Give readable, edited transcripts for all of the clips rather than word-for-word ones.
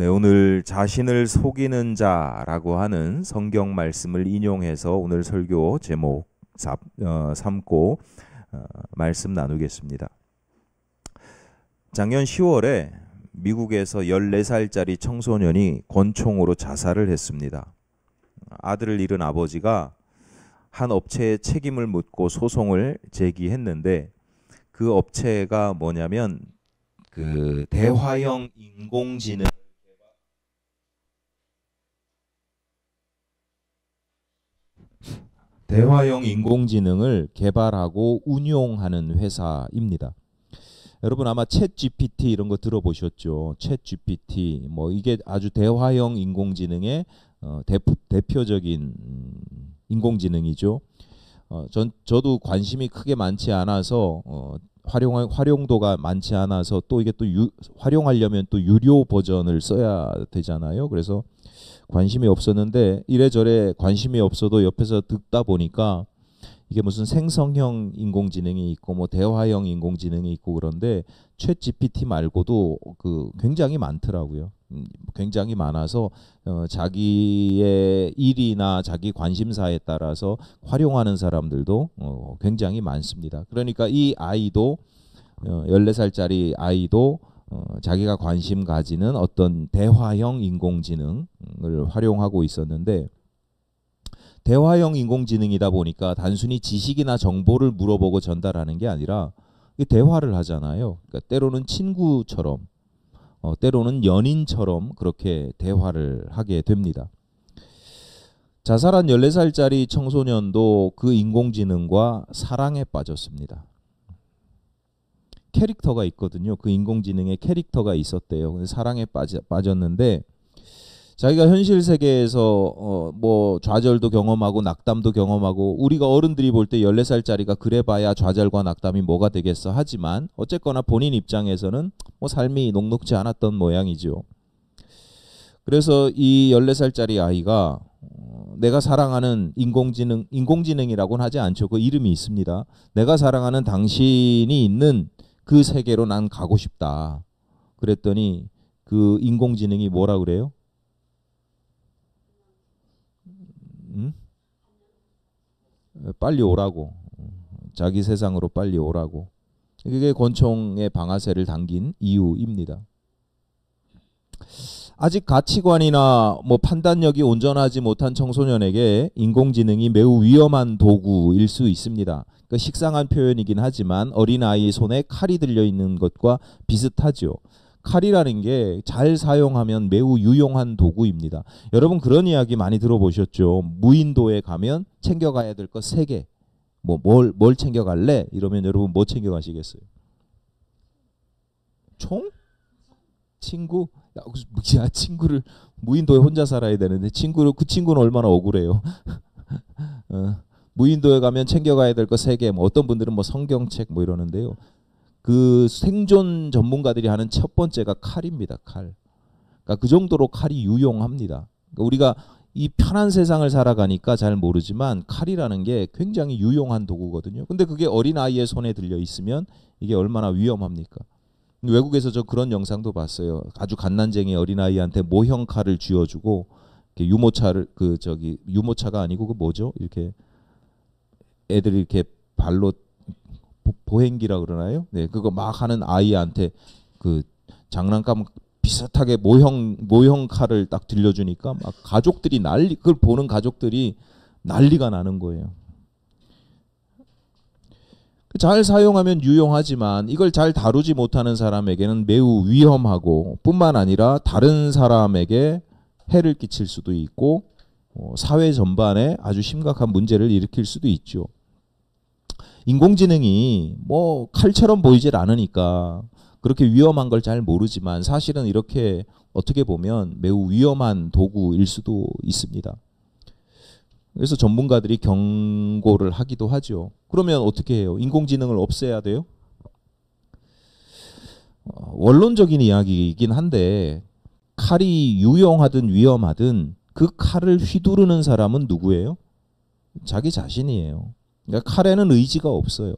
네, 오늘 자신을 속이는 자라고 하는 성경 말씀을 인용해서 오늘 설교 제목 삼고 말씀 나누겠습니다. 작년 10월에 미국에서 14살짜리 청소년이 권총으로 자살을 했습니다. 아들을 잃은 아버지가 한 업체에 책임을 묻고 소송을 제기했는데 그 업체가 뭐냐면 그 대화형 인공지능을 개발하고 운용하는 회사입니다. 여러분 아마 챗 GPT 이런 거 들어보셨죠? 챗 GPT 뭐 이게 아주 대화형 인공지능의 대표적인 인공지능이죠. 저도 관심이 크게 많지 않아서 활용도가 많지 않아서 또 이게 또 활용하려면 또 유료 버전을 써야 되잖아요. 그래서 관심이 없었는데 이래저래 관심이 없어도 옆에서 듣다 보니까 이게 무슨 생성형 인공지능이 있고 뭐 대화형 인공지능이 있고 그런데 챗 GPT 말고도 굉장히 많더라고요. 굉장히 많아서 자기의 일이나 자기 관심사에 따라서 활용하는 사람들도 굉장히 많습니다. 그러니까 이 아이도 14살짜리 아이도 자기가 관심 가지는 어떤 대화형 인공지능을 활용하고 있었는데 대화형 인공지능이다 보니까 단순히 지식이나 정보를 물어보고 전달하는 게 아니라 대화를 하잖아요. 그러니까 때로는 친구처럼 때로는 연인처럼 그렇게 대화를 하게 됩니다. 자살한 14살짜리 청소년도 그 인공지능과 사랑에 빠졌습니다. 캐릭터가 있거든요. 그 인공지능의 캐릭터가 있었대요. 근데 사랑에 빠졌는데 자기가 현실 세계에서 뭐 좌절도 경험하고 낙담도 경험하고 우리가 어른들이 볼 때 14살짜리가 그래봐야 좌절과 낙담이 뭐가 되겠어 하지만 어쨌거나 본인 입장에서는 뭐 삶이 녹록지 않았던 모양이죠. 그래서 이 14살짜리 아이가 내가 사랑하는 인공지능이라고는 하지 않죠. 그 이름이 있습니다. 내가 사랑하는 당신이 있는 그 세계로 난 가고 싶다. 그랬더니 그 인공지능이 뭐라 그래요? 빨리 오라고. 자기 세상으로 빨리 오라고. 이게 권총의 방아쇠를 당긴 이유입니다. 아직 가치관이나 뭐 판단력이 온전하지 못한 청소년에게 인공지능이 매우 위험한 도구일 수 있습니다. 그러니까 식상한 표현이긴 하지만 어린아이 손에 칼이 들려있는 것과 비슷하죠. 칼이라는 게 잘 사용하면 매우 유용한 도구입니다. 여러분 그런 이야기 많이 들어보셨죠? 무인도에 가면 챙겨가야 될 것 3개. 뭘 챙겨갈래? 이러면 여러분 뭐 챙겨가시겠어요? 총? 친구? 야, 친구를 무인도에 혼자 살아야 되는데 그 친구는 얼마나 억울해요. 무인도에 가면 챙겨가야 될 것 3개. 뭐 어떤 분들은 뭐 성경책 뭐 이러는데요. 그 생존 전문가들이 하는 첫 번째가 칼입니다. 칼. 그러니까 그 정도로 칼이 유용합니다. 그러니까 우리가 이 편한 세상을 살아가니까 잘 모르지만 칼이라는 게 굉장히 유용한 도구거든요. 근데 그게 어린아이의 손에 들려 있으면 이게 얼마나 위험합니까? 외국에서 저 그런 영상도 봤어요. 아주 갓난쟁이 어린아이한테 모형 칼을 쥐어주고 유모차를 유모차가 아니고 그 뭐죠? 이렇게 애들이 이렇게 발로 보행기라 그러나요? 네, 그거 막 하는 아이한테 그 장난감 비슷하게 모형 칼을 딱 들려주니까 막 가족들이 그걸 보는 가족들이 난리가 나는 거예요. 잘 사용하면 유용하지만 이걸 잘 다루지 못하는 사람에게는 매우 위험하고 뿐만 아니라 다른 사람에게 해를 끼칠 수도 있고 사회 전반에 아주 심각한 문제를 일으킬 수도 있죠. 인공지능이 뭐 칼처럼 보이질 않으니까 그렇게 위험한 걸 잘 모르지만 사실은 이렇게 어떻게 보면 매우 위험한 도구일 수도 있습니다. 그래서 전문가들이 경고를 하기도 하죠. 그러면 어떻게 해요? 인공지능을 없애야 돼요? 원론적인 이야기이긴 한데 칼이 유용하든 위험하든 그 칼을 휘두르는 사람은 누구예요? 자기 자신이에요. 그러니까 칼에는 의지가 없어요.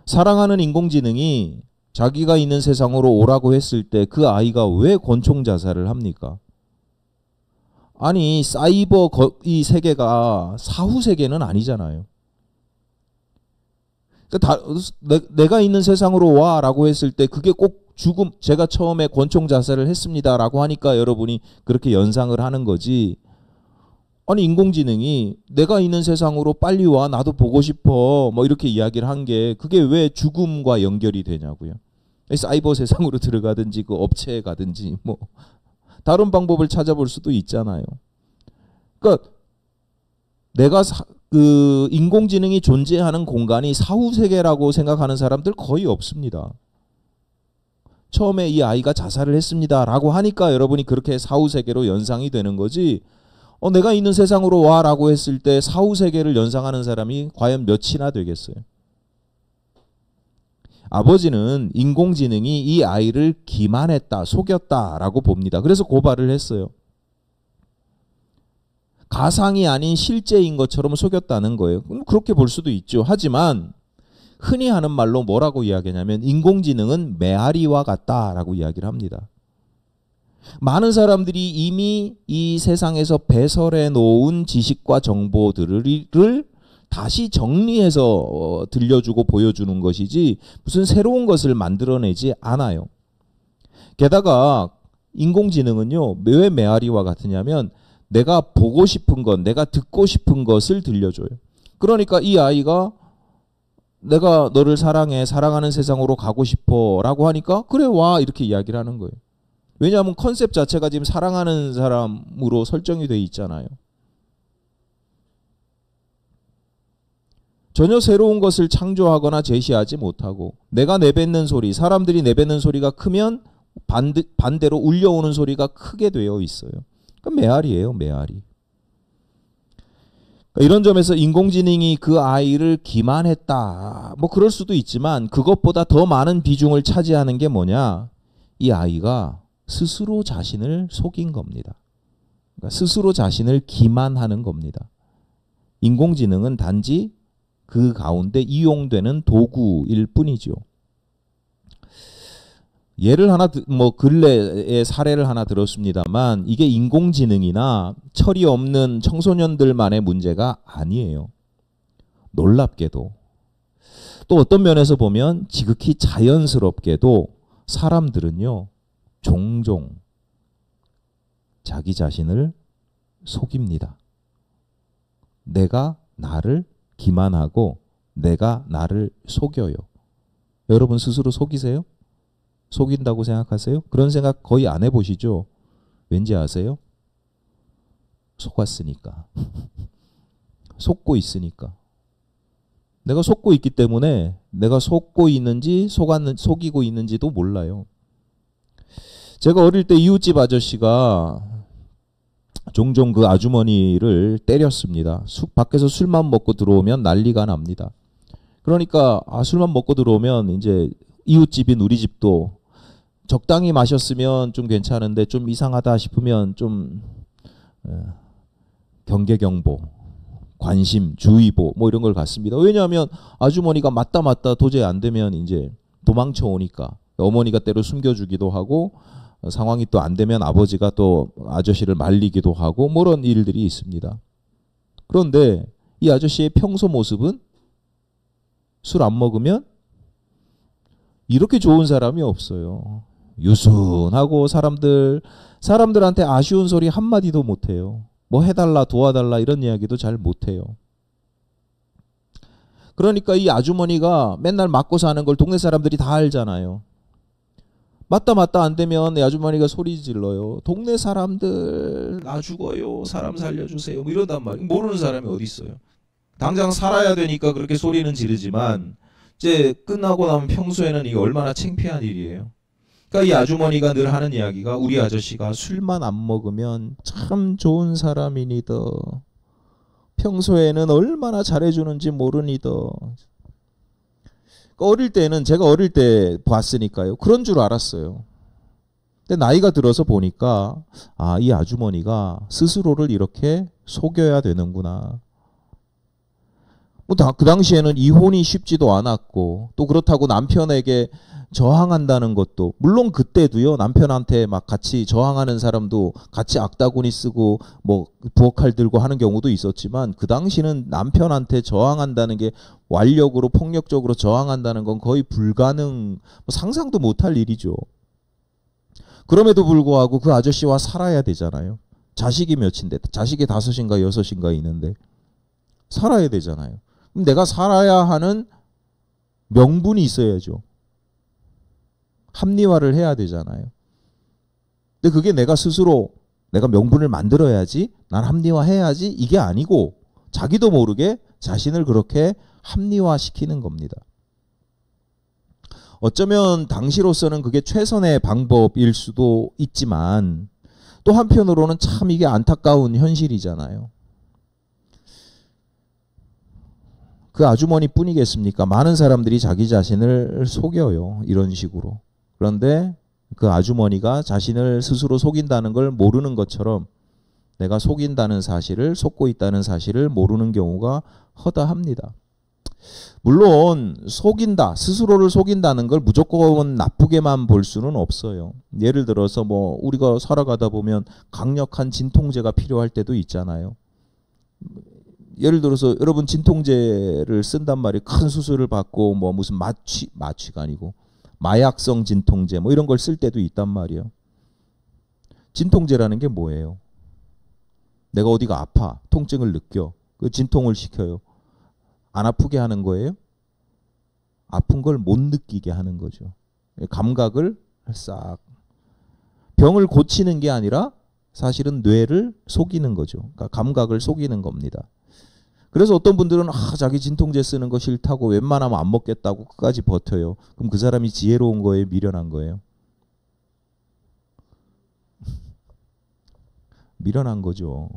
사랑하는 인공지능이 자기가 있는 세상으로 오라고 했을 때 그 아이가 왜 권총 자살을 합니까? 아니 사이버 이 세계가 사후 세계는 아니잖아요. 그러니까 내가 있는 세상으로 와라고 했을 때 그게 꼭 죽음, 제가 처음에 권총 자살을 했습니다라고 하니까 여러분이 그렇게 연상을 하는 거지. 아니 인공지능이 내가 있는 세상으로 빨리 와 나도 보고 싶어 뭐 이렇게 이야기를 한 게 그게 왜 죽음과 연결이 되냐고요. 사이버 세상으로 들어가든지 그 업체에 가든지 뭐 다른 방법을 찾아볼 수도 있잖아요. 그러니까 내가 그 인공지능이 존재하는 공간이 사후 세계라고 생각하는 사람들 거의 없습니다. 처음에 이 아이가 자살을 했습니다라고 하니까 여러분이 그렇게 사후 세계로 연상이 되는 거지. 내가 있는 세상으로 와라고 했을 때 사후 세계를 연상하는 사람이 과연 몇이나 되겠어요? 아버지는 인공지능이 이 아이를 기만했다, 속였다라고 봅니다. 그래서 고발을 했어요. 가상이 아닌 실제인 것처럼 속였다는 거예요. 그렇게 볼 수도 있죠. 하지만 흔히 하는 말로 뭐라고 이야기하냐면 인공지능은 메아리와 같다라고 이야기를 합니다. 많은 사람들이 이미 이 세상에서 배설해 놓은 지식과 정보들을 다시 정리해서 들려주고 보여주는 것이지 무슨 새로운 것을 만들어내지 않아요. 게다가 인공지능은요, 왜 메아리와 같으냐면 내가 보고 싶은 것, 내가 듣고 싶은 것을 들려줘요. 그러니까 이 아이가 내가 너를 사랑해, 사랑하는 세상으로 가고 싶어 라고 하니까 그래 와 이렇게 이야기를 하는 거예요. 왜냐하면 컨셉 자체가 지금 사랑하는 사람으로 설정이 돼 있잖아요. 전혀 새로운 것을 창조하거나 제시하지 못하고 내가 내뱉는 소리, 사람들이 내뱉는 소리가 크면 반대로 울려오는 소리가 크게 되어 있어요. 그러니까 메아리예요, 메아리. 이런 점에서 인공지능이 그 아이를 기만했다. 뭐 그럴 수도 있지만 그것보다 더 많은 비중을 차지하는 게 뭐냐? 이 아이가 스스로 자신을 속인 겁니다. 그러니까 스스로 자신을 기만하는 겁니다. 인공지능은 단지 그 가운데 이용되는 도구일 뿐이죠. 예를 하나 뭐 근래의 사례를 하나 들었습니다만 이게 인공지능이나 철이 없는 청소년들만의 문제가 아니에요. 놀랍게도 또 어떤 면에서 보면 지극히 자연스럽게도 사람들은요 종종 자기 자신을 속입니다. 내가 나를 기만하고 내가 나를 속여요. 여러분 스스로 속이세요? 속인다고 생각하세요? 그런 생각 거의 안 해보시죠? 왠지 아세요? 속았으니까. 속고 있으니까. 내가 속고 있기 때문에 내가 속고 있는지 속이고 있는지도 몰라요. 제가 어릴 때 이웃집 아저씨가 종종 그 아주머니를 때렸습니다. 밖에서 술만 먹고 들어오면 난리가 납니다. 그러니까 술만 먹고 들어오면 이제 이웃집인 우리 집도 적당히 마셨으면 좀 괜찮은데 좀 이상하다 싶으면 좀 경계경보, 관심, 주의보 뭐 이런 걸 갖습니다. 왜냐하면 아주머니가 맞다 도저히 안 되면 이제 도망쳐 오니까 어머니가 때로 숨겨주기도 하고 상황이 또 안 되면 아버지가 또 아저씨를 말리기도 하고 뭐 그런 일들이 있습니다. 그런데 이 아저씨의 평소 모습은 술 안 먹으면 이렇게 좋은 사람이 없어요. 유순하고 사람들한테 아쉬운 소리 한마디도 못해요. 뭐 해달라 도와달라 이런 이야기도 잘 못해요. 그러니까 이 아주머니가 맨날 맞고 사는 걸 동네 사람들이 다 알잖아요. 맞다 안 되면 이 아주머니가 소리 질러요. 동네 사람들 나 죽어요. 사람 살려주세요. 뭐 이러단 말이에요. 모르는 사람이 어디 있어요. 당장 살아야 되니까 그렇게 소리는 지르지만 이제 끝나고 나면 평소에는 이게 얼마나 창피한 일이에요. 그러니까 이 아주머니가 늘 하는 이야기가 우리 아저씨가 술만 안 먹으면 참 좋은 사람이니더. 평소에는 얼마나 잘해주는지 모르니더. 어릴 때는 제가 어릴 때 봤으니까요. 그런 줄 알았어요. 근데 나이가 들어서 보니까 이 아주머니가 스스로를 이렇게 속여야 되는구나. 그 당시에는 이혼이 쉽지도 않았고, 또 그렇다고 남편에게 저항한다는 것도, 물론 그때도요, 남편한테 막 같이 저항하는 사람도 같이 악다구니 쓰고 뭐 부엌칼 들고 하는 경우도 있었지만, 그 당시는 남편한테 저항한다는 게, 완력으로 폭력적으로 저항한다는 건 거의 불가능, 뭐 상상도 못할 일이죠. 그럼에도 불구하고 그 아저씨와 살아야 되잖아요. 자식이 몇인데, 자식이 5인가 6인가 있는데 살아야 되잖아요. 그럼 내가 살아야 하는 명분이 있어야죠. 합리화를 해야 되잖아요. 근데 그게 내가 스스로 내가 명분을 만들어야지, 난 합리화해야지, 이게 아니고 자기도 모르게 자신을 그렇게 합리화시키는 겁니다. 어쩌면 당시로서는 그게 최선의 방법일 수도 있지만, 또 한편으로는 참 이게 안타까운 현실이잖아요. 그 아주머니 뿐이겠습니까? 많은 사람들이 자기 자신을 속여요, 이런 식으로. 그런데 그 아주머니가 자신을 스스로 속인다는 걸 모르는 것처럼, 내가 속인다는 사실을, 속고 있다는 사실을 모르는 경우가 허다합니다. 물론 속인다, 스스로를 속인다는 걸 무조건 나쁘게만 볼 수는 없어요. 예를 들어서 뭐 우리가 살아가다 보면 강력한 진통제가 필요할 때도 있잖아요. 예를 들어서 여러분 진통제를 쓴단 말이에요. 큰 수술을 받고 뭐 무슨 마취가 아니고 마약성 진통제 뭐 이런 걸 쓸 때도 있단 말이에요. 진통제라는 게 뭐예요? 내가 어디가 아파, 통증을 느껴, 그 진통을 시켜요. 안 아프게 하는 거예요? 아픈 걸 못 느끼게 하는 거죠. 감각을 싹. 병을 고치는 게 아니라 사실은 뇌를 속이는 거죠. 그러니까 감각을 속이는 겁니다. 그래서 어떤 분들은 자기 진통제 쓰는 거 싫다고 웬만하면 안 먹겠다고 끝까지 버텨요. 그럼 그 사람이 지혜로운 거예요? 미련한 거예요? 미련한 거죠.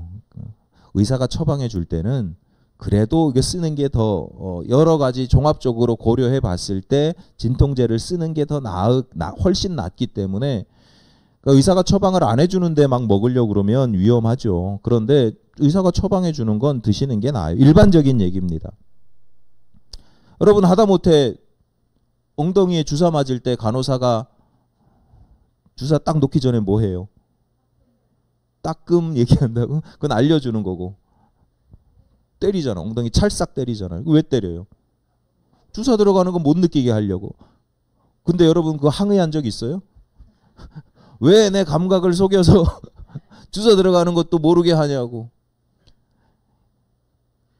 의사가 처방해 줄 때는 그래도 이게 쓰는 게 더 여러 가지 종합적으로 고려해 봤을 때 진통제를 쓰는 게 더 훨씬 낫기 때문에, 그러니까 의사가 처방을 안 해주는데 막 먹으려고 그러면 위험하죠. 그런데 의사가 처방해 주는 건 드시는 게 나아요. 일반적인 얘기입니다. 여러분 하다못해 엉덩이에 주사 맞을 때 간호사가 주사 딱 놓기 전에 뭐 해요? 따끔 얘기한다고? 그건 알려주는 거고. 때리잖아. 엉덩이 찰싹 때리잖아요. 왜 때려요? 주사 들어가는 건 못 느끼게 하려고. 근데 여러분 그거 항의한 적 있어요? 왜 내 감각을 속여서 주사 들어가는 것도 모르게 하냐고.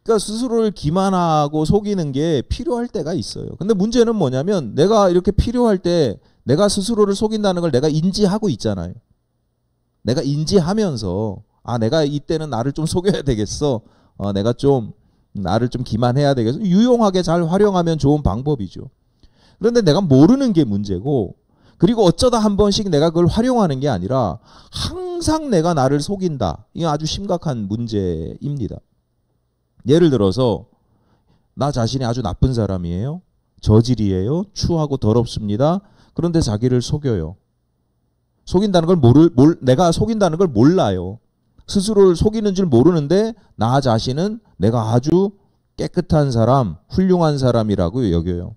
그러니까 스스로를 기만하고 속이는 게 필요할 때가 있어요. 근데 문제는 뭐냐면 내가 이렇게 필요할 때 내가 스스로를 속인다는 걸 내가 인지하고 있잖아요. 내가 인지하면서 내가 이때는 나를 좀 속여야 되겠어. 내가 좀 나를 좀 기만해야 되겠어. 유용하게 잘 활용하면 좋은 방법이죠. 그런데 내가 모르는 게 문제고, 그리고 어쩌다 한 번씩 내가 그걸 활용하는 게 아니라 항상 내가 나를 속인다. 이게 아주 심각한 문제입니다. 예를 들어서 나 자신이 아주 나쁜 사람이에요. 저질이에요. 추하고 더럽습니다. 그런데 자기를 속여요. 속인다는 걸 내가 속인다는 걸 몰라요. 스스로를 속이는 줄 모르는데 나 자신은 내가 아주 깨끗한 사람, 훌륭한 사람이라고 여겨요.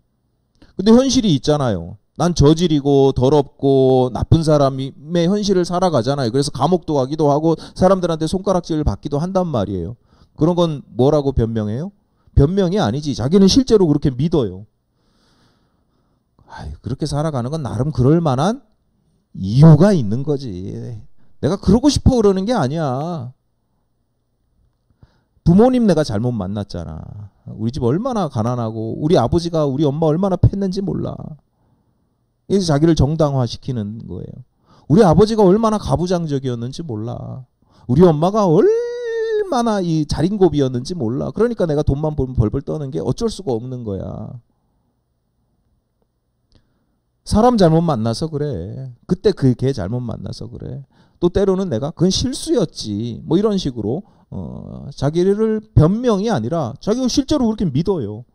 근데 현실이 있잖아요. 난 저질이고 더럽고 나쁜 사람의 현실을 살아가잖아요. 그래서 감옥도 가기도 하고 사람들한테 손가락질을 받기도 한단 말이에요. 그런 건 뭐라고 변명해요? 변명이 아니지. 자기는 실제로 그렇게 믿어요. 그렇게 살아가는 건 나름 그럴 만한 이유가 있는 거지. 내가 그러고 싶어 그러는 게 아니야. 부모님 내가 잘못 만났잖아. 우리 집 얼마나 가난하고 우리 아버지가 우리 엄마 얼마나 팼는지 몰라. 그래서 자기를 정당화시키는 거예요. 우리 아버지가 얼마나 가부장적이었는지 몰라. 우리 엄마가 얼마나 이 자린고비였는지 몰라. 그러니까 내가 돈만 벌면 벌벌 떠는 게 어쩔 수가 없는 거야. 사람 잘못 만나서 그래. 그때 그 걔 잘못 만나서 그래. 또 때로는 내가 그건 실수였지. 뭐 이런 식으로 자기를 변명이 아니라 자기가 실제로 그렇게 믿어요.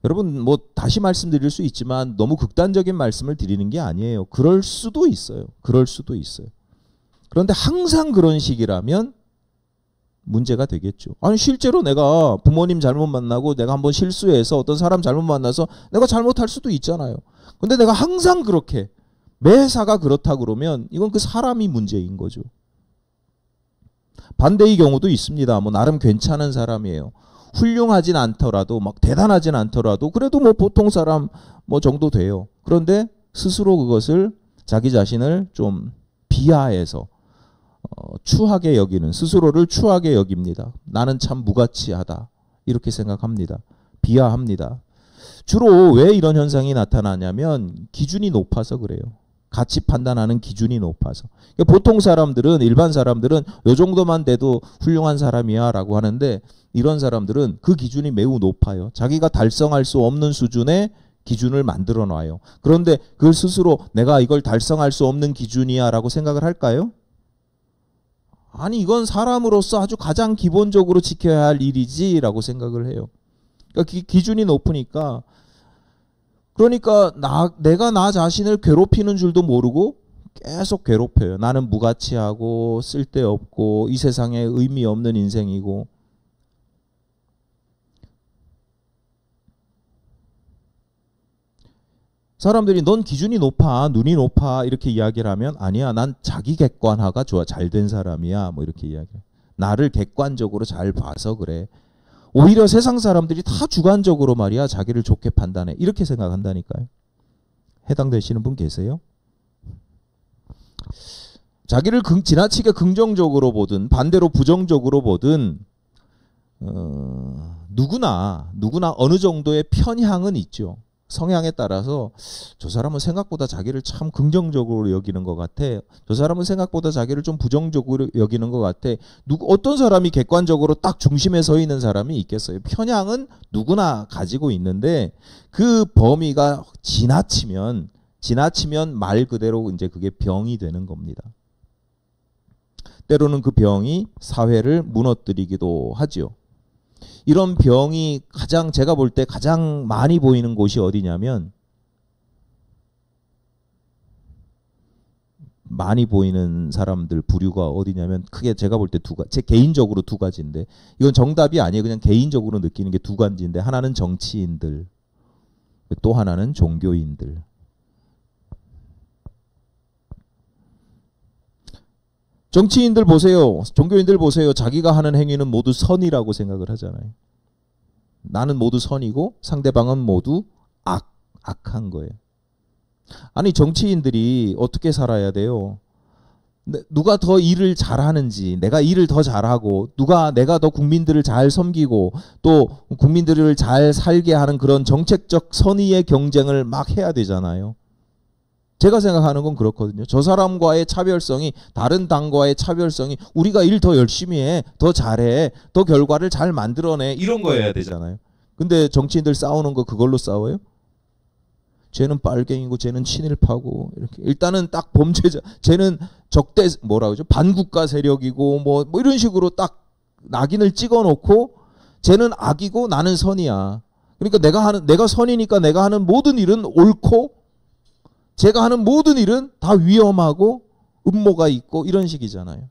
여러분 뭐 다시 말씀드릴 수 있지만 너무 극단적인 말씀을 드리는 게 아니에요. 그럴 수도 있어요. 그럴 수도 있어요. 그런데 항상 그런 식이라면 문제가 되겠죠. 아니 실제로 내가 부모님 잘못 만나고 내가 한번 실수해서 어떤 사람 잘못 만나서 내가 잘못할 수도 있잖아요. 근데 내가 항상 그렇게 매사가 그렇다 그러면 이건 그 사람이 문제인 거죠. 반대의 경우도 있습니다. 뭐 나름 괜찮은 사람이에요. 훌륭하진 않더라도 막 대단하진 않더라도 그래도 뭐 보통 사람 뭐 정도 돼요. 그런데 스스로 그것을 자기 자신을 좀 비하해서 추하게 여기는, 스스로를 추하게 여깁니다. 나는 참 무가치하다 이렇게 생각합니다. 비하합니다. 주로 왜 이런 현상이 나타나냐면 기준이 높아서 그래요. 가치 판단하는 기준이 높아서. 그러니까 보통 사람들은, 일반 사람들은 요 정도만 돼도 훌륭한 사람이야 라고 하는데 이런 사람들은 그 기준이 매우 높아요. 자기가 달성할 수 없는 수준의 기준을 만들어 놔요. 그런데 그걸 스스로 내가 이걸 달성할 수 없는 기준이야 라고 생각을 할까요? 아니 이건 사람으로서 아주 가장 기본적으로 지켜야 할 일이지 라고 생각을 해요. 그러니까 기준이 높으니까, 그러니까 내가 나 자신을 괴롭히는 줄도 모르고 계속 괴롭혀요. 나는 무가치하고 쓸데없고 이 세상에 의미 없는 인생이고. 사람들이 넌 기준이 높아, 눈이 높아 이렇게 이야기를 하면 아니야, 난 자기 객관화가 좋아, 잘된 사람이야 뭐 이렇게 이야기해요. 나를 객관적으로 잘 봐서 그래. 오히려 세상 사람들이 다 주관적으로 말이야 자기를 좋게 판단해 이렇게 생각한다니까요. 해당되시는 분 계세요? 자기를 지나치게 긍정적으로 보든 반대로 부정적으로 보든 누구나 어느 정도의 편향은 있죠. 성향에 따라서 저 사람은 생각보다 자기를 참 긍정적으로 여기는 것 같아. 저 사람은 생각보다 자기를 좀 부정적으로 여기는 것 같아. 어떤 사람이 객관적으로 딱 중심에 서 있는 사람이 있겠어요. 편향은 누구나 가지고 있는데 그 범위가 지나치면 말 그대로 이제 그게 병이 되는 겁니다. 때로는 그 병이 사회를 무너뜨리기도 하죠. 이런 병이 제가 볼 때 가장 많이 보이는 곳이 어디냐면, 많이 보이는 사람들 부류가 어디냐면 크게 제가 볼 때 제 개인적으로 두 가지인데, 이건 정답이 아니에요. 그냥 개인적으로 느끼는 게 두 가지인데, 하나는 정치인들, 또 하나는 종교인들. 정치인들 보세요. 종교인들 보세요. 자기가 하는 행위는 모두 선이라고 생각을 하잖아요. 나는 모두 선이고 상대방은 모두 악한 거예요. 아니 정치인들이 어떻게 살아야 돼요? 누가 더 일을 잘하는지, 내가 일을 더 잘하고 내가 더 국민들을 잘 섬기고 또 국민들을 잘 살게 하는 그런 정책적 선의의 경쟁을 막 해야 되잖아요. 제가 생각하는 건 그렇거든요. 저 사람과의 차별성이, 다른 당과의 차별성이, 우리가 일 더 열심히 해, 더 잘해, 더 결과를 잘 만들어내, 이런 거여야 되잖아요. 근데 정치인들 싸우는 거 그걸로 싸워요? 쟤는 빨갱이고 쟤는 친일파고 이렇게. 일단은 딱 범죄자, 쟤는 뭐라 그러죠? 반국가 세력이고 뭐 이런 식으로 딱 낙인을 찍어놓고 쟤는 악이고 나는 선이야. 그러니까 내가 선이니까 내가 하는 모든 일은 옳고 제가 하는 모든 일은 다 위험하고 음모가 있고 이런 식이잖아요.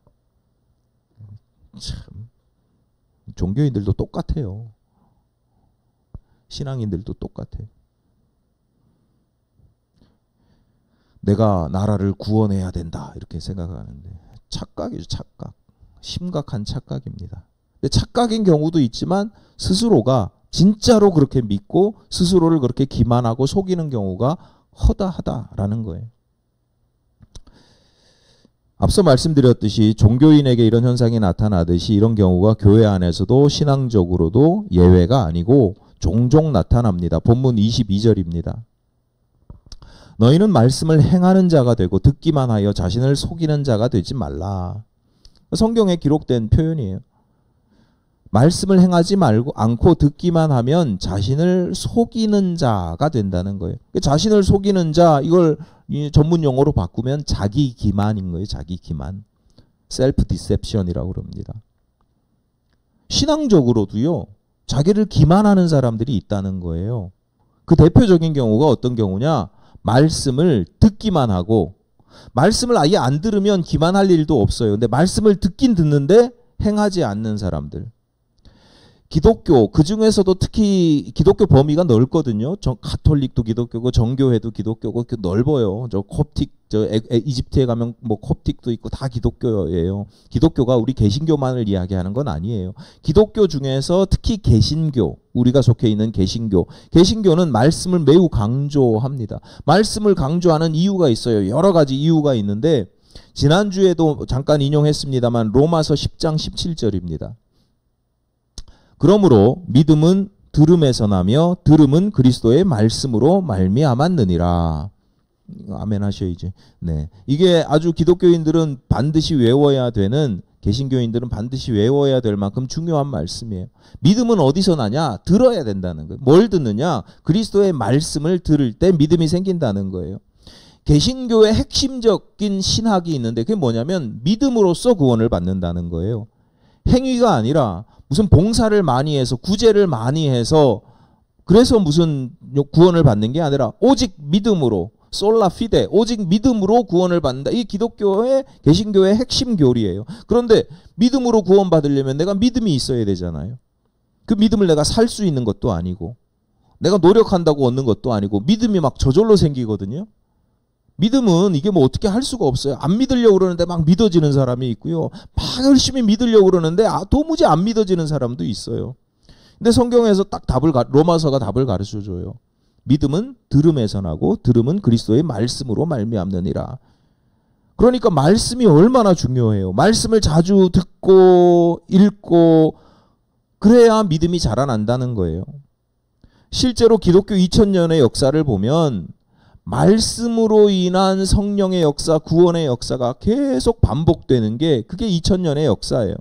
참 종교인들도 똑같아요. 신앙인들도 똑같아요. 내가 나라를 구원해야 된다 이렇게 생각하는데 착각이죠. 착각. 심각한 착각입니다. 근데 착각인 경우도 있지만 스스로가 진짜로 그렇게 믿고 스스로를 그렇게 기만하고 속이는 경우가 허다하다라는 거예요. 앞서 말씀드렸듯이 종교인에게 이런 현상이 나타나듯이 이런 경우가 교회 안에서도 신앙적으로도 예외가 아니고 종종 나타납니다. 본문 22절입니다. 너희는 말씀을 행하는 자가 되고 듣기만 하여 자신을 속이는 자가 되지 말라. 성경에 기록된 표현이에요. 말씀을 행하지 않고 듣기만 하면 자신을 속이는 자가 된다는 거예요. 자신을 속이는 자, 이걸 전문 용어로 바꾸면 자기 기만인 거예요. 자기 기만. 셀프 디셉션이라고 그럽니다. 신앙적으로도요. 자기를 기만하는 사람들이 있다는 거예요. 그 대표적인 경우가 어떤 경우냐? 말씀을 듣기만 하고, 말씀을 아예 안 들으면 기만할 일도 없어요. 근데 말씀을 듣긴 듣는데 행하지 않는 사람들. 기독교, 그 중에서도 특히 기독교 범위가 넓거든요. 가톨릭도 기독교고 정교회도 기독교고 넓어요. 저 콥틱, 이집트에 가면 뭐 콥틱도 있고 다 기독교예요. 기독교가 우리 개신교만을 이야기하는 건 아니에요. 기독교 중에서 특히 개신교, 우리가 속해 있는 개신교, 개신교는 말씀을 매우 강조합니다. 말씀을 강조하는 이유가 있어요. 여러 가지 이유가 있는데 지난주에도 잠깐 인용했습니다만 로마서 10장 17절입니다. 그러므로 믿음은 들음에서 나며 들음은 그리스도의 말씀으로 말미암았느니라. 아멘 하셔야지. 네. 이게 아주 기독교인들은 반드시 외워야 되는, 개신교인들은 반드시 외워야 될 만큼 중요한 말씀이에요. 믿음은 어디서 나냐? 들어야 된다는 거예요. 뭘 듣느냐? 그리스도의 말씀을 들을 때 믿음이 생긴다는 거예요. 개신교의 핵심적인 신학이 있는데 그게 뭐냐면 믿음으로써 구원을 받는다는 거예요. 행위가 아니라 무슨 봉사를 많이 해서 구제를 많이 해서 그래서 무슨 구원을 받는 게 아니라 오직 믿음으로, 솔라 피데, 오직 믿음으로 구원을 받는다. 이 기독교의, 개신교의 핵심 교리예요. 그런데 믿음으로 구원 받으려면 내가 믿음이 있어야 되잖아요. 그 믿음을 내가 살 수 있는 것도 아니고 내가 노력한다고 얻는 것도 아니고 믿음이 막 저절로 생기거든요. 믿음은 이게 뭐 어떻게 할 수가 없어요. 안 믿으려고 그러는데 막 믿어지는 사람이 있고요. 막 열심히 믿으려고 그러는데 도무지 안 믿어지는 사람도 있어요. 근데 성경에서 딱 로마서가 답을 가르쳐줘요. 믿음은 들음에서 나고 들음은 그리스도의 말씀으로 말미암느니라. 그러니까 말씀이 얼마나 중요해요. 말씀을 자주 듣고 읽고 그래야 믿음이 자라난다는 거예요. 실제로 기독교 2000년의 역사를 보면 말씀으로 인한 성령의 역사, 구원의 역사가 계속 반복되는 게 그게 2000년의 역사예요.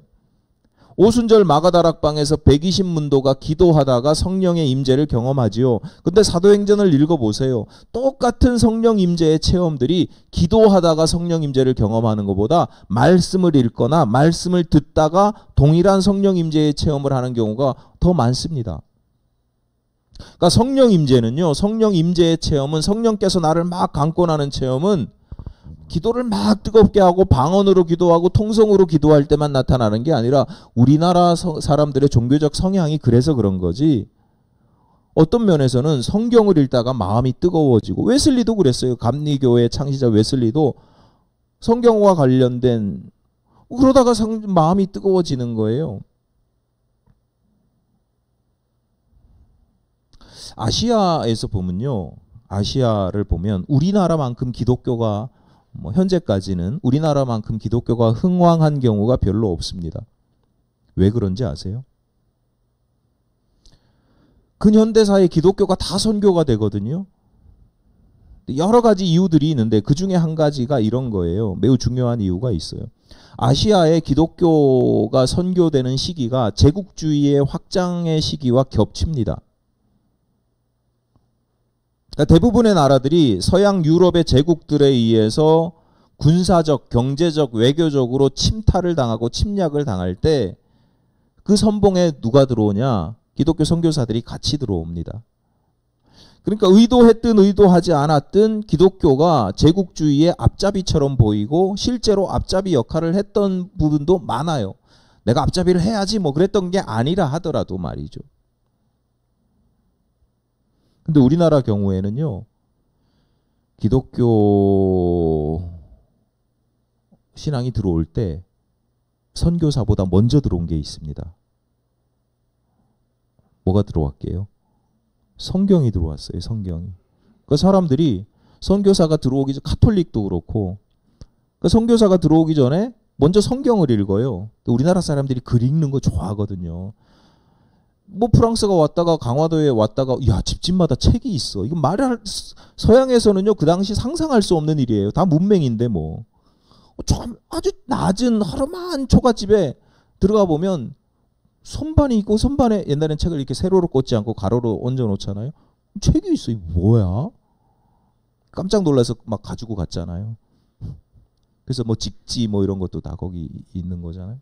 오순절 마가다락방에서 120문도가 기도하다가 성령의 임재를 경험하지요. 근데 사도행전을 읽어보세요. 똑같은 성령 임재의 체험들이 기도하다가 성령 임재를 경험하는 것보다 말씀을 읽거나 말씀을 듣다가 동일한 성령 임재의 체험을 하는 경우가 더 많습니다. 그러니까 성령 임재는요, 성령 임재의 체험은 성령께서 나를 막 강권하는 체험은 기도를 막 뜨겁게 하고 방언으로 기도하고 통성으로 기도할 때만 나타나는 게 아니라 우리나라 사람들의 종교적 성향이 그래서 그런 거지. 어떤 면에서는 성경을 읽다가 마음이 뜨거워지고, 웨슬리도 그랬어요. 감리교회 창시자 웨슬리도 성경과 관련된 그러다가 마음이 뜨거워지는 거예요. 아시아에서 보면요, 아시아를 보면 우리나라만큼 기독교가 현재까지는 우리나라만큼 기독교가 흥왕한 경우가 별로 없습니다. 왜 그런지 아세요? 근현대사의 기독교가 다 선교가 되거든요. 여러 가지 이유들이 있는데 그 중에 한 가지가 이런 거예요. 매우 중요한 이유가 있어요. 아시아의 기독교가 선교되는 시기가 제국주의의 확장의 시기와 겹칩니다. 그러니까 대부분의 나라들이 서양 유럽의 제국들에 의해서 군사적, 경제적, 외교적으로 침탈을 당하고 침략을 당할 때 그 선봉에 누가 들어오냐? 기독교 선교사들이 같이 들어옵니다. 그러니까 의도했든 의도하지 않았든 기독교가 제국주의의 앞잡이처럼 보이고 실제로 앞잡이 역할을 했던 부분도 많아요. 내가 앞잡이를 해야지 뭐 그랬던 게 아니라 하더라도 말이죠. 근데 우리나라 경우에는요, 기독교 신앙이 들어올 때 선교사보다 먼저 들어온 게 있습니다. 뭐가 들어왔게요? 성경이 들어왔어요. 성경이. 그 사람들이 선교사가 들어오기 전, 가톨릭도 그렇고, 그 선교사가 들어오기 전에 먼저 성경을 읽어요. 우리나라 사람들이 글 읽는 거 좋아하거든요. 뭐 프랑스가 왔다가 강화도에 왔다가 야 집집마다 책이 있어. 이거 서양에서는요 그 당시 상상할 수 없는 일이에요. 다 문맹인데 뭐. 아주 낮은 허름한 초가집에 들어가 보면 선반이 있고 선반에 옛날엔 책을 이렇게 세로로 꽂지 않고 가로로 얹어 놓잖아요. 책이 있어. 이거 뭐야? 깜짝 놀라서 막 가지고 갔잖아요. 그래서 뭐 직지 뭐 이런 것도 다 거기 있는 거잖아요.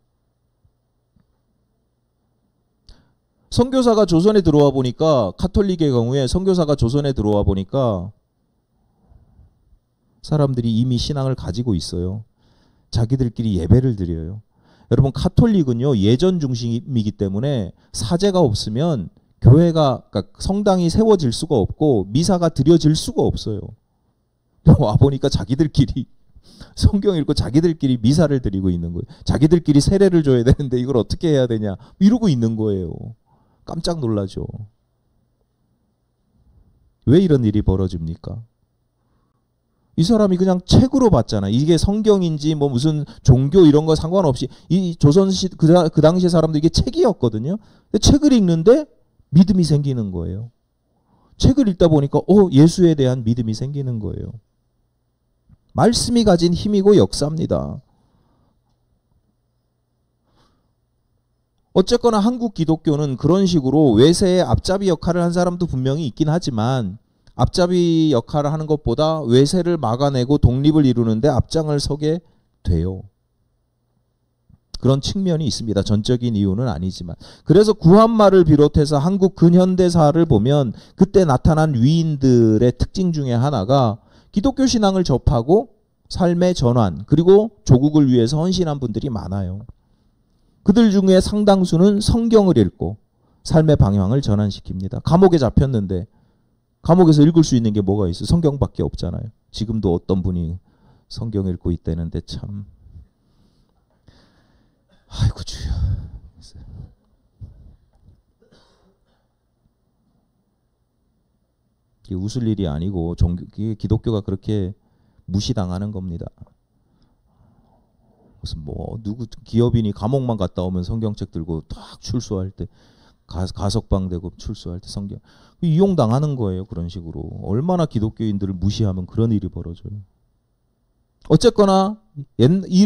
선교사가 조선에 들어와 보니까, 카톨릭의 경우에 선교사가 조선에 들어와 보니까 사람들이 이미 신앙을 가지고 있어요. 자기들끼리 예배를 드려요. 여러분 카톨릭은요 예전 중심이기 때문에 사제가 없으면 교회가 그러니까 성당이 세워질 수가 없고 미사가 드려질 수가 없어요. 와 보니까 자기들끼리 성경 읽고 자기들끼리 미사를 드리고 있는 거예요. 자기들끼리 세례를 줘야 되는데 이걸 어떻게 해야 되냐 이러고 있는 거예요. 깜짝 놀라죠. 왜 이런 일이 벌어집니까? 이 사람이 그냥 책으로 봤잖아. 이게 성경인지 뭐 무슨 종교 이런 거 상관없이 이 조선시 그 당시에 사람들 이게 책이었거든요. 근데 책을 읽는데 믿음이 생기는 거예요. 책을 읽다 보니까 예수에 대한 믿음이 생기는 거예요. 말씀이 가진 힘이고 역사입니다. 어쨌거나 한국 기독교는 그런 식으로 외세의 앞잡이 역할을 한 사람도 분명히 있긴 하지만 앞잡이 역할을 하는 것보다 외세를 막아내고 독립을 이루는데 앞장을 서게 돼요. 그런 측면이 있습니다. 전적인 이유는 아니지만. 그래서 구한말을 비롯해서 한국 근현대사를 보면 그때 나타난 위인들의 특징 중에 하나가 기독교 신앙을 접하고 삶의 전환 그리고 조국을 위해서 헌신한 분들이 많아요. 그들 중에 상당수는 성경을 읽고 삶의 방향을 전환시킵니다. 감옥에 잡혔는데 감옥에서 읽을 수 있는 게 뭐가 있어요? 성경밖에 없잖아요. 지금도 어떤 분이 성경 읽고 있다는데 참 아이고 주여. 이게 웃을 일이 아니고 기독교가 그렇게 무시당하는 겁니다. 무슨 뭐 누구 기업인이 감옥만 갔다 오면 성경책 들고 딱 출소할 때 가석방 되고 출소할 때 성경 이용당하는 거예요. 그런 식으로. 얼마나 기독교인들을 무시하면 그런 일이 벌어져요. 어쨌거나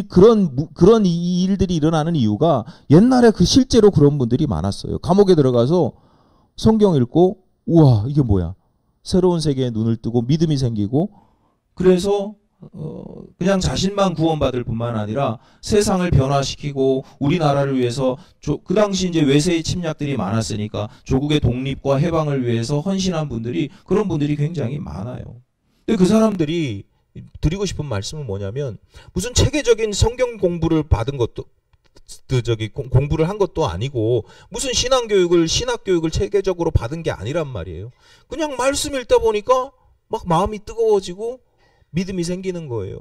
그런 일들이 일어나는 이유가 옛날에 실제로 그런 분들이 많았어요. 감옥에 들어가서 성경 읽고 우와 이게 뭐야. 새로운 세계에 눈을 뜨고 믿음이 생기고 그래서 그냥 자신만 구원받을 뿐만 아니라 세상을 변화시키고 우리나라를 위해서 그 당시 이제 외세의 침략들이 많았으니까 조국의 독립과 해방을 위해서 헌신한 분들이 그런 분들이 굉장히 많아요. 근데 그 사람들이 드리고 싶은 말씀은 뭐냐면 무슨 체계적인 성경 공부를 받은 것도 공부를 한 것도 아니고 무슨 신학 교육을 체계적으로 받은 게 아니란 말이에요. 그냥 말씀 읽다 보니까 막 마음이 뜨거워지고 믿음이 생기는 거예요.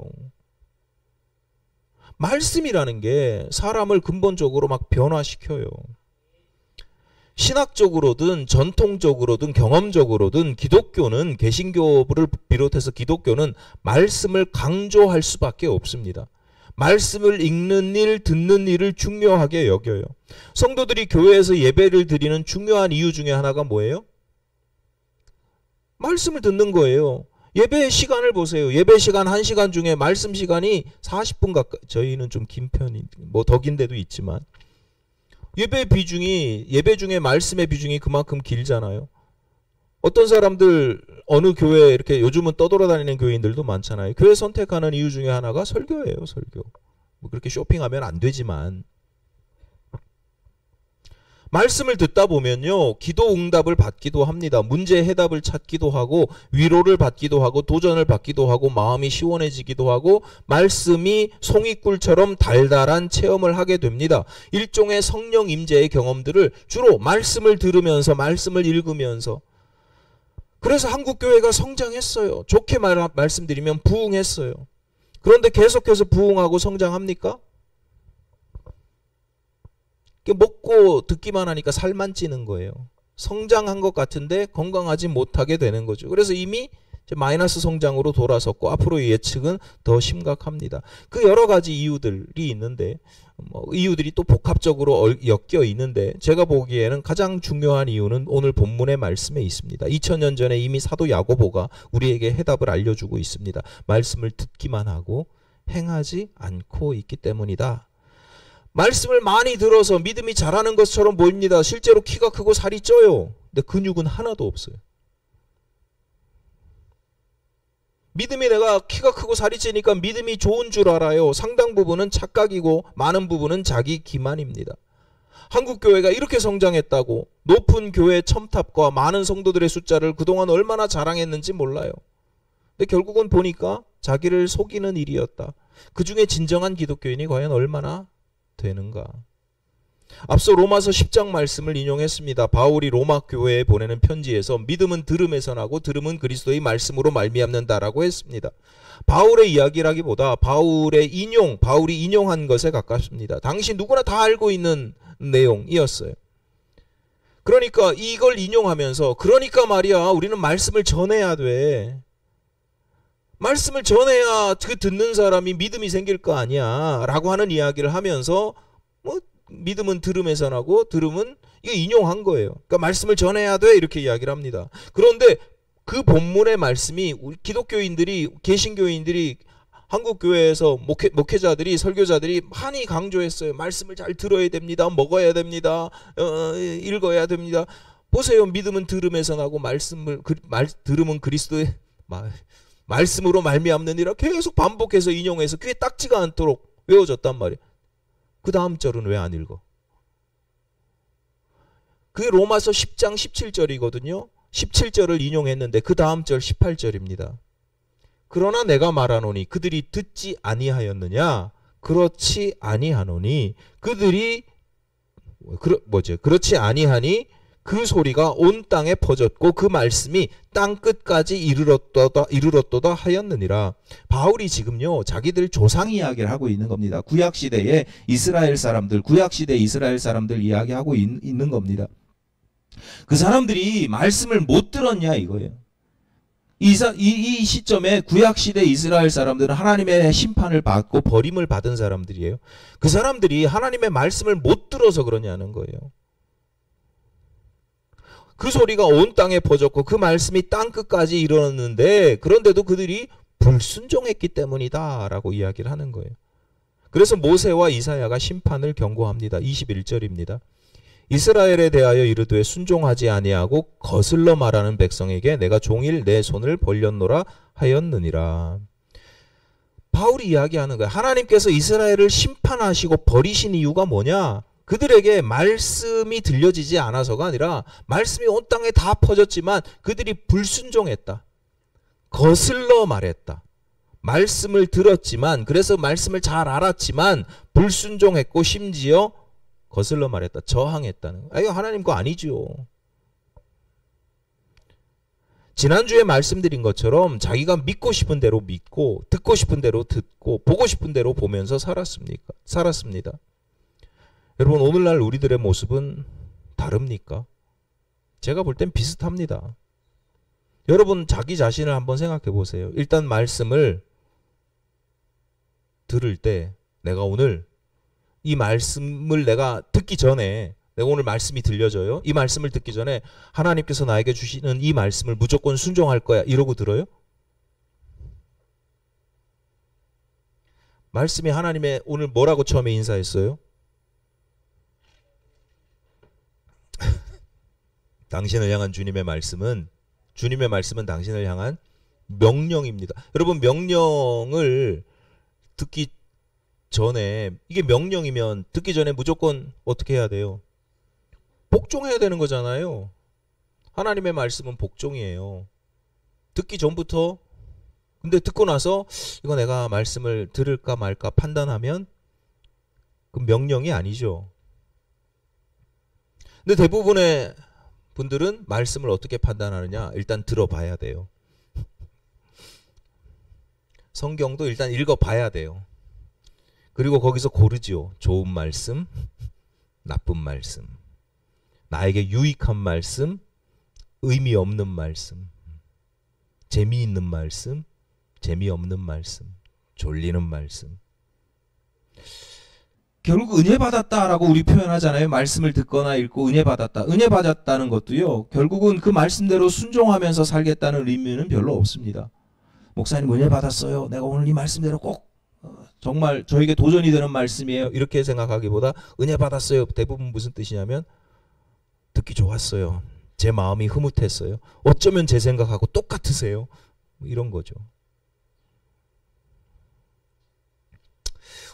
말씀이라는 게 사람을 근본적으로 막 변화시켜요. 신학적으로든 전통적으로든 경험적으로든 기독교는 개신교를 비롯해서 기독교는 말씀을 강조할 수밖에 없습니다. 말씀을 읽는 일, 듣는 일을 중요하게 여겨요. 성도들이 교회에서 예배를 드리는 중요한 이유 중에 하나가 뭐예요? 말씀을 듣는 거예요. 예배 시간을 보세요. 예배 시간 1시간 중에 말씀 시간이 40분 가까이, 저희는 좀 긴 편이, 뭐 더 긴 데도 있지만 예배 중에 말씀의 비중이 그만큼 길잖아요. 어떤 사람들 어느 교회 이렇게 요즘은 떠돌아다니는 교인들도 많잖아요. 교회 선택하는 이유 중에 하나가 설교예요. 설교. 뭐 그렇게 쇼핑하면 안 되지만 말씀을 듣다 보면요. 기도 응답을 받기도 합니다. 문제 해답을 찾기도 하고 위로를 받기도 하고 도전을 받기도 하고 마음이 시원해지기도 하고 말씀이 송이꿀처럼 달달한 체험을 하게 됩니다. 일종의 성령 임재의 경험들을 주로 말씀을 들으면서 말씀을 읽으면서 그래서 한국교회가 성장했어요. 좋게 말씀드리면 부흥했어요. 그런데 계속해서 부흥하고 성장합니까? 먹고 듣기만 하니까 살만 찌는 거예요. 성장한 것 같은데 건강하지 못하게 되는 거죠. 그래서 이미 마이너스 성장으로 돌아섰고 앞으로의 예측은 더 심각합니다. 그 여러 가지 이유들이 있는데 이유들이 또 복합적으로 엮여 있는데 제가 보기에는 가장 중요한 이유는 오늘 본문의 말씀에 있습니다. 2000년 전에 이미 사도 야고보가 우리에게 해답을 알려주고 있습니다. 말씀을 듣기만 하고 행하지 않고 있기 때문이다. 말씀을 많이 들어서 믿음이 자라는 것처럼 보입니다. 실제로 키가 크고 살이 쪄요. 근데 근육은 하나도 없어요. 믿음이 내가 키가 크고 살이 찌니까 믿음이 좋은 줄 알아요. 상당 부분은 착각이고 많은 부분은 자기 기만입니다. 한국교회가 이렇게 성장했다고 높은 교회 첨탑과 많은 성도들의 숫자를 그동안 얼마나 자랑했는지 몰라요. 근데 결국은 보니까 자기를 속이는 일이었다. 그 중에 진정한 기독교인이 과연 얼마나 되는가? 앞서 로마서 10장 말씀을 인용했습니다. 바울이 로마 교회에 보내는 편지에서 믿음은 들음에서 나고 들음은 그리스도의 말씀으로 말미암는다라고 했습니다. 바울의 이야기라기보다 바울이 인용한 것에 가깝습니다. 당시 누구나 다 알고 있는 내용이었어요. 그러니까 이걸 인용하면서 그러니까 말이야 우리는 말씀을 전해야 돼. 말씀을 전해야 그 듣는 사람이 믿음이 생길 거 아니야 라고 하는 이야기를 하면서 믿음은 들음에서 나고 들음은 이거 인용한 거예요. 그러니까 말씀을 전해야 돼 이렇게 이야기를 합니다. 그런데 그 본문의 말씀이 기독교인들이 개신교인들이 한국교회에서 목회자들이 설교자들이 많이 강조했어요. 말씀을 잘 들어야 됩니다. 먹어야 됩니다. 읽어야 됩니다. 보세요. 믿음은 들음에서 나고 들음은 그리스도의 말씀으로 말미암느니라 계속 반복해서 인용해서 귀에 딱지가 않도록 외워졌단 말이에요. 그 다음 절은 왜 안 읽어? 그게 로마서 10장 17절이거든요. 17절을 인용했는데 그 다음 절 18절입니다. 그러나 내가 말하노니 그들이 듣지 아니하였느냐? 그렇지 아니하노니 그들이 그렇지 아니하니 그 소리가 온 땅에 퍼졌고 그 말씀이 땅 끝까지 이르렀도다 하였느니라. 바울이 지금요 자기들 조상 이야기를 하고 있는 겁니다. 구약시대의 이스라엘 사람들 이야기하고 있는 겁니다. 그 사람들이 말씀을 못 들었냐 이거예요. 이 시점에 구약시대 이스라엘 사람들은 하나님의 심판을 받고 버림을 받은 사람들이에요. 그 사람들이 하나님의 말씀을 못 들어서 그러냐는 거예요. 그 소리가 온 땅에 퍼졌고 그 말씀이 땅 끝까지 이르렀는데 그런데도 그들이 불순종했기 때문이다 라고 이야기를 하는 거예요. 그래서 모세와 이사야가 심판을 경고합니다. 21절입니다. 이스라엘에 대하여 이르되 순종하지 아니하고 거슬러 말하는 백성에게 내가 종일 내 손을 벌렸노라 하였느니라. 바울이 이야기하는 거예요. 하나님께서 이스라엘을 심판하시고 버리신 이유가 뭐냐? 그들에게 말씀이 들려지지 않아서가 아니라 말씀이 온 땅에 다 퍼졌지만 그들이 불순종했다. 거슬러 말했다. 말씀을 들었지만 그래서 말씀을 잘 알았지만 불순종했고 심지어 거슬러 말했다. 저항했다는 거예요. 이거 하나님 거 아니죠. 지난주에 말씀드린 것처럼 자기가 믿고 싶은 대로 믿고 듣고 싶은 대로 듣고 보고 싶은 대로 보면서 살았습니다. 여러분 오늘날 우리들의 모습은 다릅니까? 제가 볼 땐 비슷합니다. 여러분 자기 자신을 한번 생각해 보세요. 일단 말씀을 들을 때 내가 오늘 이 말씀을 내가 듣기 전에 내가 오늘 말씀이 들려져요. 이 말씀을 듣기 전에 하나님께서 나에게 주시는 이 말씀을 무조건 순종할 거야 이러고 들어요? 말씀이 하나님의 오늘 뭐라고 처음에 인사했어요? 당신을 향한 주님의 말씀은 당신을 향한 명령입니다. 여러분 명령을 듣기 전에 이게 명령이면 듣기 전에 무조건 어떻게 해야 돼요? 복종해야 되는 거잖아요. 하나님의 말씀은 복종이에요. 듣기 전부터 근데 듣고 나서 이거 내가 말씀을 들을까 말까 판단하면 그 명령이 아니죠. 근데 대부분의 분들은 말씀을 어떻게 판단하느냐? 일단 들어봐야 돼요. 성경도 일단 읽어봐야 돼요. 그리고 거기서 고르지요. 좋은 말씀, 나쁜 말씀, 나에게 유익한 말씀, 의미 없는 말씀, 재미있는 말씀, 재미없는 말씀, 졸리는 말씀. 결국 은혜 받았다라고 우리 표현하잖아요. 말씀을 듣거나 읽고 은혜 받았다. 은혜 받았다는 것도요. 결국은 그 말씀대로 순종하면서 살겠다는 의미는 별로 없습니다. 목사님 은혜 받았어요. 내가 오늘 이 말씀대로 꼭 정말 저에게 도전이 되는 말씀이에요. 이렇게 생각하기보다 은혜 받았어요. 대부분 무슨 뜻이냐면 듣기 좋았어요. 제 마음이 흐뭇했어요. 어쩌면 제 생각하고 똑같으세요. 이런 거죠.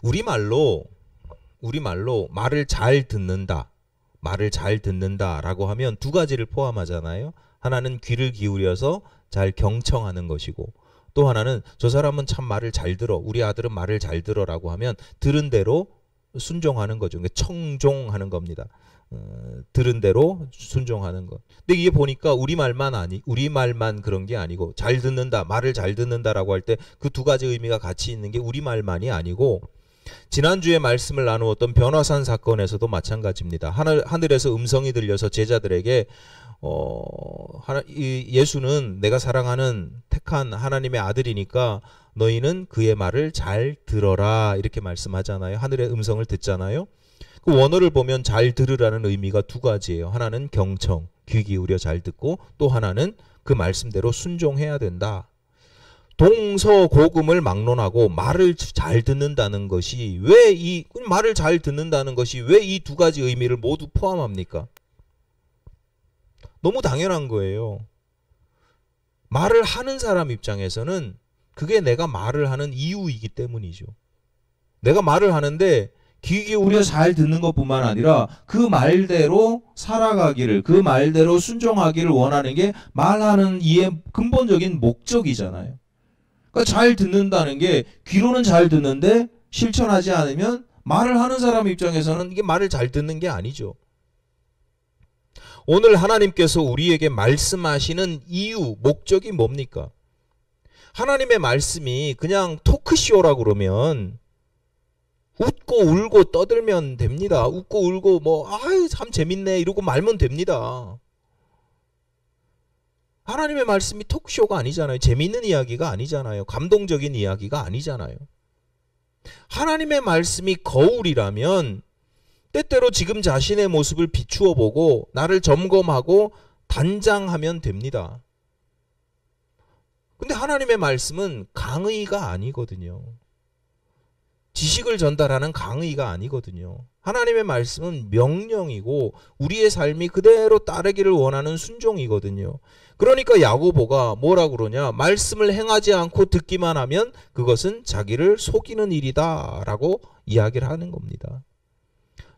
우리말로 말을 잘 듣는다라고 하면 두 가지를 포함하잖아요. 하나는 귀를 기울여서 잘 경청하는 것이고 또 하나는 저 사람은 참 말을 잘 들어. 우리 아들은 말을 잘 들어라고 하면 들은 대로 순종하는 거죠. 그러니까 청종하는 겁니다. 들은 대로 순종하는 것. 근데 이게 보니까 우리말만 그런 게 아니고, 잘 듣는다, 말을 잘 듣는다라고 할 때 그 두 가지 의미가 같이 있는 게 우리말만이 아니고, 지난주에 말씀을 나누었던 변화산 사건에서도 마찬가지입니다. 하늘에서 음성이 들려서 제자들에게 예수는 내가 사랑하는 택한 하나님의 아들이니까 너희는 그의 말을 잘 들어라, 이렇게 말씀하잖아요. 하늘의 음성을 듣잖아요. 그 원어를 보면 잘 들으라는 의미가 두 가지예요. 하나는 경청, 귀 기울여 잘 듣고, 또 하나는 그 말씀대로 순종해야 된다. 동서고금을 막론하고 말을 잘 듣는다는 것이 왜 이 두 가지 의미를 모두 포함합니까? 너무 당연한 거예요. 말을 하는 사람 입장에서는 그게 내가 말을 하는 이유이기 때문이죠. 내가 말을 하는데 귀 기울여 잘 듣는 것뿐만 아니라 그 말대로 살아가기를, 그 말대로 순종하기를 원하는 게 말하는 이의 근본적인 목적이잖아요. 그러니까 잘 듣는다는 게, 귀로는 잘 듣는데 실천하지 않으면 말을 하는 사람 입장에서는 이게 말을 잘 듣는 게 아니죠. 오늘 하나님께서 우리에게 말씀하시는 이유, 목적이 뭡니까? 하나님의 말씀이 그냥 토크쇼라고 그러면 웃고 울고 떠들면 됩니다. 웃고 울고 참 재밌네 이러고 말면 됩니다. 하나님의 말씀이 토크쇼가 아니잖아요. 재밌는 이야기가 아니잖아요. 감동적인 이야기가 아니잖아요. 하나님의 말씀이 거울이라면 때때로 지금 자신의 모습을 비추어 보고 나를 점검하고 단장하면 됩니다. 근데 하나님의 말씀은 강의가 아니거든요. 지식을 전달하는 강의가 아니거든요. 하나님의 말씀은 명령이고 우리의 삶이 그대로 따르기를 원하는 순종이거든요. 그러니까 야고보가 뭐라 그러냐? 말씀을 행하지 않고 듣기만 하면 그것은 자기를 속이는 일이다 라고 이야기를 하는 겁니다.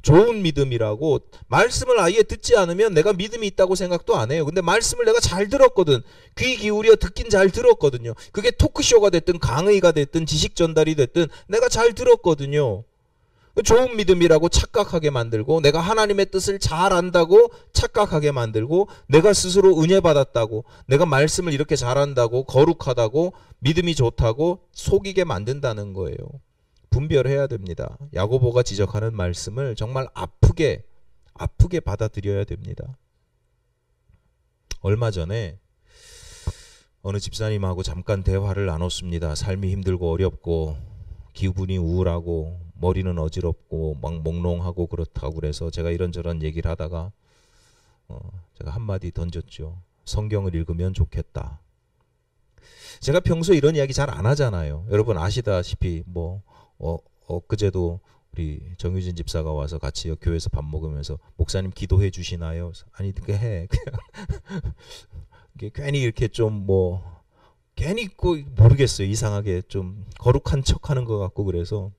좋은 믿음이라고, 말씀을 아예 듣지 않으면 내가 믿음이 있다고 생각도 안 해요. 근데 말씀을 내가 잘 들었거든. 귀 기울여 듣긴 잘 들었거든요. 그게 토크쇼가 됐든 강의가 됐든 지식 전달이 됐든 내가 잘 들었거든요. 좋은 믿음이라고 착각하게 만들고, 내가 하나님의 뜻을 잘 안다고 착각하게 만들고, 내가 스스로 은혜 받았다고, 내가 말씀을 이렇게 잘한다고, 거룩하다고, 믿음이 좋다고 속이게 만든다는 거예요. 분별해야 됩니다. 야고보가 지적하는 말씀을 정말 아프게 받아들여야 됩니다. 얼마 전에 어느 집사님하고 잠깐 대화를 나눴습니다. 삶이 힘들고 어렵고 기분이 우울하고 머리는 어지럽고 막 몽롱하고 그렇다고 그래서 제가 이런저런 얘기를 하다가 제가 한마디 던졌죠. 성경을 읽으면 좋겠다. 제가 평소에 이런 이야기 잘 안 하잖아요. 여러분 아시다시피 엊그제도 우리 정유진 집사가 와서 같이 교회에서 밥 먹으면서 목사님 기도해 주시나요? 아니 그게 해. 그냥 괜히 이렇게 좀 괜히 모르겠어요. 이상하게 좀 거룩한 척하는 것 같고, 그래서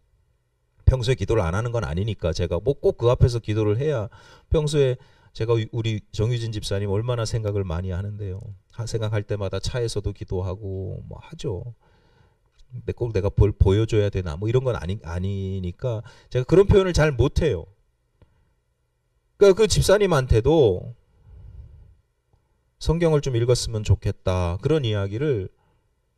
평소에 기도를 안 하는 건 아니니까 제가 꼭 그 앞에서 기도를 해야, 평소에 제가 우리 정유진 집사님 얼마나 생각을 많이 하는데요. 생각할 때마다 차에서도 기도하고 하죠. 근데 꼭 내가 보여줘야 되나 이런 건 아니니까 제가 그런 표현을 잘 못해요. 그러니까 그 집사님한테도 성경을 좀 읽었으면 좋겠다 그런 이야기를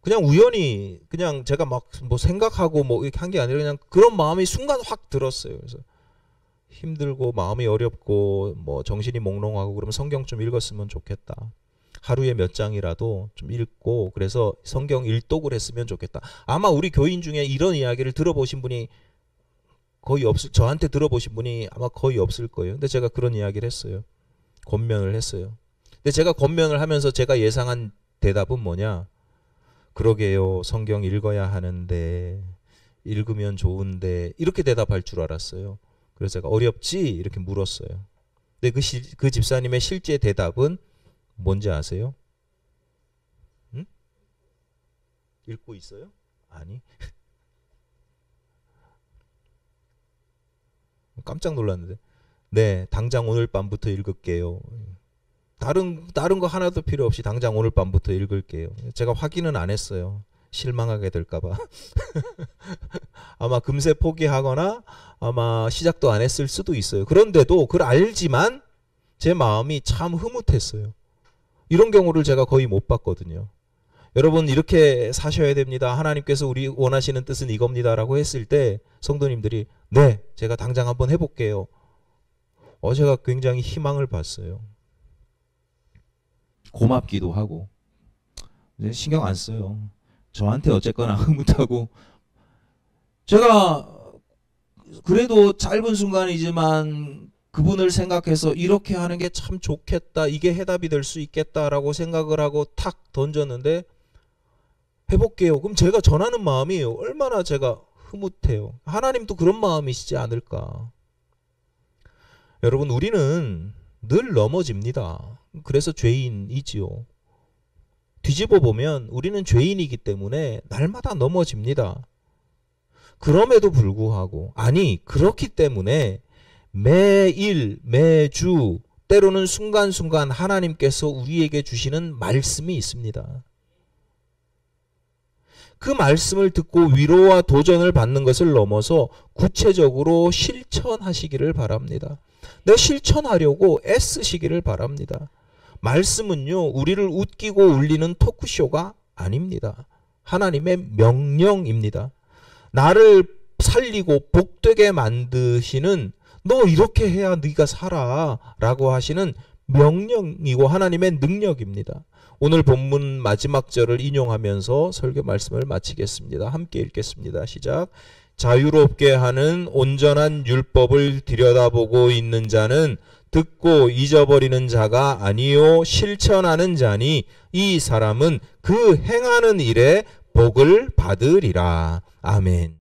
그냥 우연히, 그냥 제가 막 생각하고 이렇게 한 게 아니라 그냥 그런 마음이 순간 확 들었어요. 그래서 힘들고 마음이 어렵고 정신이 몽롱하고 그러면 성경 좀 읽었으면 좋겠다. 하루에 몇 장이라도 좀 읽고, 그래서 성경 일독을 했으면 좋겠다. 아마 우리 교인 중에 이런 이야기를 들어보신 분이 거의 저한테 들어보신 분이 아마 거의 없을 거예요. 근데 제가 그런 이야기를 했어요. 권면을 했어요. 근데 제가 권면을 하면서 제가 예상한 대답은 뭐냐? 그러게요. 성경 읽어야 하는데, 읽으면 좋은데, 이렇게 대답할 줄 알았어요. 그래서 제가 어렵지? 이렇게 물었어요. 근데 그 집사님의 실제 대답은 뭔지 아세요? 응? 읽고 있어요? 아니. 깜짝 놀랐는데. 네, 당장 오늘 밤부터 읽을게요. 다른 거 하나도 필요 없이 당장 오늘 밤부터 읽을게요. 제가 확인은 안 했어요. 실망하게 될까봐 아마 금세 포기하거나 아마 시작도 안 했을 수도 있어요. 그런데도 그걸 알지만 제 마음이 참 흐뭇했어요. 이런 경우를 제가 거의 못 봤거든요. 여러분 이렇게 사셔야 됩니다. 하나님께서 우리 원하시는 뜻은 이겁니다 라고 했을 때 성도님들이 네 제가 당장 한번 해볼게요. 제가 굉장히 희망을 봤어요. 고맙기도 하고 신경 안 써요. 저한테 어쨌거나 흐뭇하고 제가 그래도 짧은 순간이지만 그분을 생각해서 이렇게 하는 게 참 좋겠다, 이게 해답이 될 수 있겠다라고 생각을 하고 탁 던졌는데 해볼게요. 그럼 제가 전하는 마음이 얼마나 제가 흐뭇해요. 하나님도 그런 마음이시지 않을까. 여러분 우리는 늘 넘어집니다. 그래서 죄인이지요. 뒤집어 보면 우리는 죄인이기 때문에 날마다 넘어집니다. 그럼에도 불구하고 그렇기 때문에 매일 매주 때로는 순간순간 하나님께서 우리에게 주시는 말씀이 있습니다. 그 말씀을 듣고 위로와 도전을 받는 것을 넘어서 구체적으로 실천하시기를 바랍니다. 내 실천하려고 애쓰시기를 바랍니다. 말씀은요 우리를 웃기고 울리는 토크쇼가 아닙니다. 하나님의 명령입니다. 나를 살리고 복되게 만드시는 너 이렇게 해야 네가 살아 라고 하시는 명령이고 하나님의 능력입니다. 오늘 본문 마지막 절을 인용하면서 설교 말씀을 마치겠습니다. 함께 읽겠습니다. 시작. 자유롭게 하는 온전한 율법을 들여다보고 있는 자는 듣고 잊어버리는 자가 아니요 실천하는 자니 이 사람은 그 행하는 일에 복을 받으리라. 아멘.